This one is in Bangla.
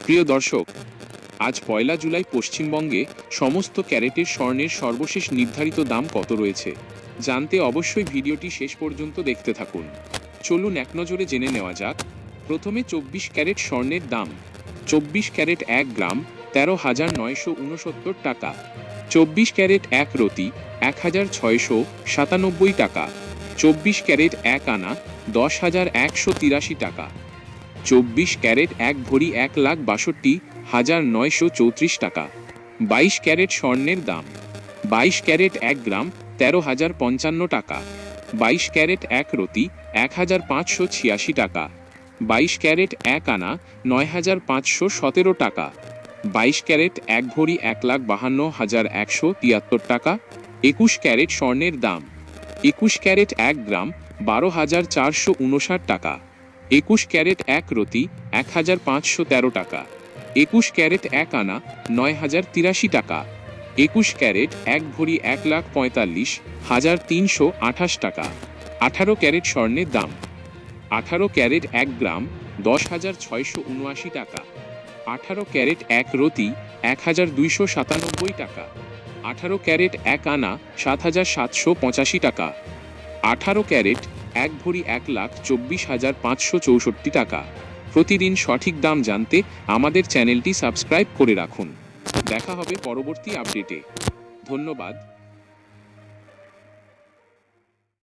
প্রিয় দর্শক, আজ 1 জুলাই পশ্চিমবঙ্গে সমস্ত ক্যারেটের স্বর্ণের সর্বশেষ নির্ধারিত দাম কত রয়েছে জানতে অবশ্যই ভিডিওটি শেষ পর্যন্ত দেখতে থাকুন। চলুন এক নজরে জেনে নেওয়া যাক। প্রথমে 24 ক্যারেট স্বর্ণের দাম। 24 ক্যারেট 1 গ্রাম 13,969 টাকা। 24 ক্যারেট 1 রতি 1,697 টাকা। 24 ক্যারেট 1 আনা 10,183 টাকা। 24 ক্যারেট 1 ভরি 1,62,934 টাকা। 22 ক্যারেট স্বর্ণের দাম। 22 ক্যারেট 1 গ্রাম 13,055 টাকা। 22 ক্যারেট 1 রতি 1,586 টাকা। 22 ক্যারেট 1 আনা 9,517 টাকা। 22 ক্যারেট 1 ভরি 1,52,173 টাকা। 21 ক্যারেট স্বর্ণের দাম। 21 ক্যারেট 1 গ্রাম 12,459 টাকা। 21 ক্যারেট 1 রতি 1,513 টাকা। 21 ক্যারেট 1 আনা 9,083 টাকা। 21 ক্যারেট 1 ভরি 1,45,328 টাকা। 18 ক্যারেট স্বর্ণের দাম। 18 ক্যারেট 1 গ্রাম 10,679 টাকা। 18 ক্যারেট 1 রতি 1,297 টাকা। 18 ক্যারেট 1 আনা 7,785 টাকা। 18 ক্যারেট 1 ভরি 1,24,564 টাকা। প্রতিদিন সঠিক দাম জানতে আমাদের চ্যানেলটি সাবস্ক্রাইব করে রাখুন। দেখা হবে পরবর্তী আপডেটে। ধন্যবাদ।